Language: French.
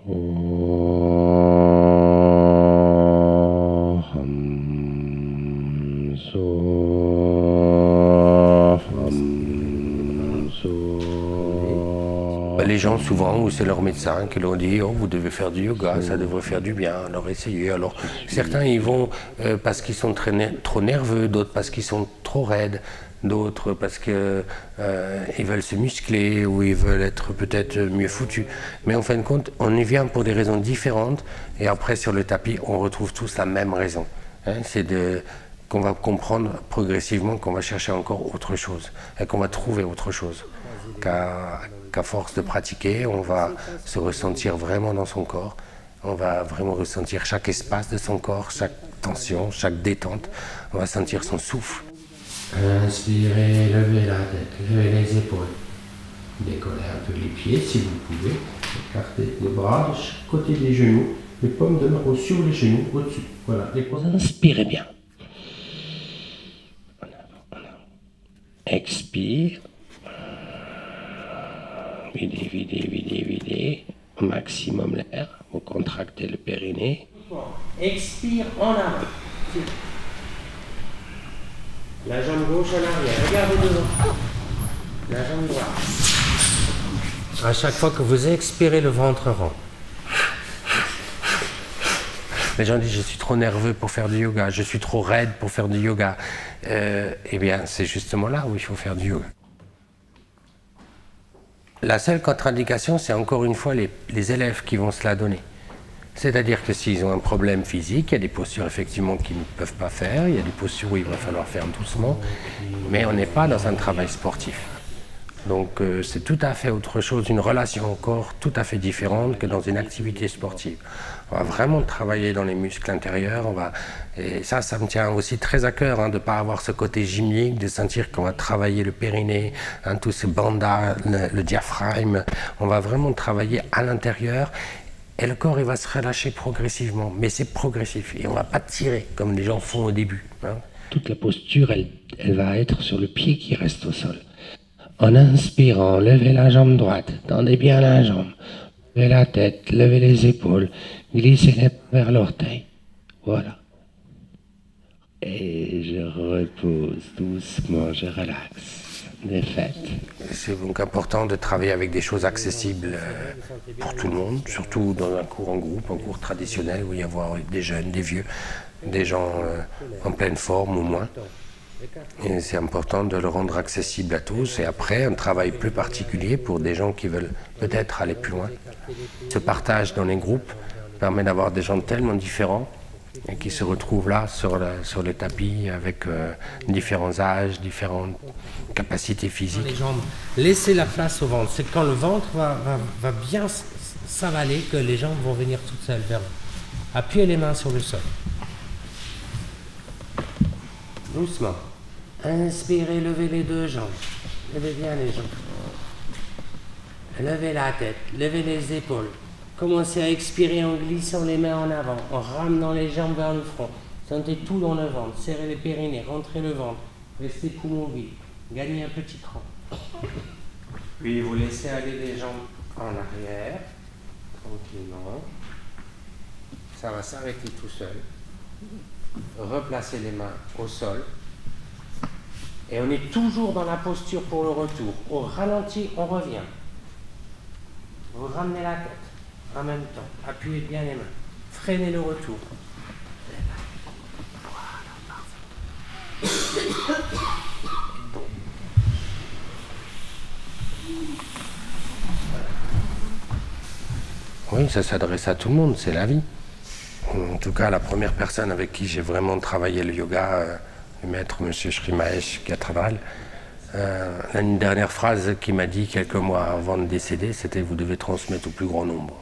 Les gens souvent, ou c'est leur médecin qui leur dit « Oh, vous devez faire du yoga, ça devrait faire du bien, alors essayez ». Alors certains y vont parce qu'ils sont trop nerveux, d'autres parce qu'ils sont trop raides, d'autres parce qu'ils veulent se muscler ou ils veulent être peut-être mieux foutus. Mais en fin de compte, on y vient pour des raisons différentes et après sur le tapis, on retrouve tous la même raison. Hein, c'est qu'on va comprendre progressivement qu'on va chercher encore autre chose et qu'on va trouver autre chose. Qu'à force de pratiquer, on va se ressentir vraiment dans son corps. On va vraiment ressentir chaque espace de son corps, chaque tension, chaque détente. On va sentir son souffle. Inspirez, levez la tête, levez les épaules. Décollez un peu les pieds si vous pouvez. Écartez les bras de chaque côté des genoux. Les paumes de main sur les genoux, au-dessus. Voilà. Inspirez bien. Expire. Videz, videz, videz, videz. Au maximum l'air. Vous contractez le périnée. Expire en avant. La jambe gauche en arrière. Regardez devant. La jambe droite. À chaque fois que vous expirez, le ventre rond. Les gens disent « je suis trop nerveux pour faire du yoga, je suis trop raide pour faire du yoga ». Eh bien, c'est justement là où il faut faire du yoga. La seule contre-indication, c'est encore une fois les élèves qui vont se la donner. C'est-à-dire que s'ils ont un problème physique, il y a des postures effectivement qu'ils ne peuvent pas faire, il y a des postures où il va falloir faire doucement, mais on n'est pas dans un travail sportif. Donc c'est tout à fait autre chose, une relation au corps tout à fait différente que dans une activité sportive. On va vraiment travailler dans les muscles intérieurs, et ça me tient aussi très à cœur, hein, de ne pas avoir ce côté gymnique, de sentir qu'on va travailler le périnée, hein, tous ces bandas, le diaphragme. On va vraiment travailler à l'intérieur et le corps il va se relâcher progressivement, mais c'est progressif et on ne va pas tirer comme les gens font au début. Hein. Toute la posture, elle va être sur le pied qui reste au sol. En inspirant, levez la jambe droite, tendez bien la jambe, levez la tête, levez les épaules, glissez les mains vers l'orteil. Voilà. Et je repose doucement, je relaxe. Défaite. C'est donc important de travailler avec des choses accessibles pour tout le monde, surtout dans un cours en groupe, un cours traditionnel où il y a des jeunes, des vieux, des gens en pleine forme ou moins. Et c'est important de le rendre accessible à tous et après un travail plus particulier pour des gens qui veulent peut-être aller plus loin. Ce partage dans les groupes permet d'avoir des gens tellement différents et qui se retrouvent là sur le tapis avec différents âges, différentes capacités physiques. Les jambes, laissez la place au ventre. C'est quand le ventre va bien s'avaler que les jambes vont venir toutes seules vers vous. Appuyez les mains sur le sol. Doucement. Inspirez, levez les deux jambes. Levez bien les jambes. Levez la tête, levez les épaules. Commencez à expirer en glissant les mains en avant, en ramenant les jambes vers le front. Sentez tout dans le ventre, serrez les périnées, rentrez le ventre. Restez poumon vide. Gagnez un petit cran. Puis vous laissez aller les jambes en arrière, tranquillement. Ça va s'arrêter tout seul. Replacez les mains au sol. Et on est toujours dans la posture pour le retour. Au ralenti, on revient. Vous ramenez la tête en même temps. Appuyez bien les mains. Freinez le retour. Oui, ça s'adresse à tout le monde, c'est la vie. En tout cas, la première personne avec qui j'ai vraiment travaillé le yoga, le maître M. Sri Mahesh Katranal, une dernière phrase qu'il m'a dit quelques mois avant de décéder, c'était « Vous devez transmettre au plus grand nombre ».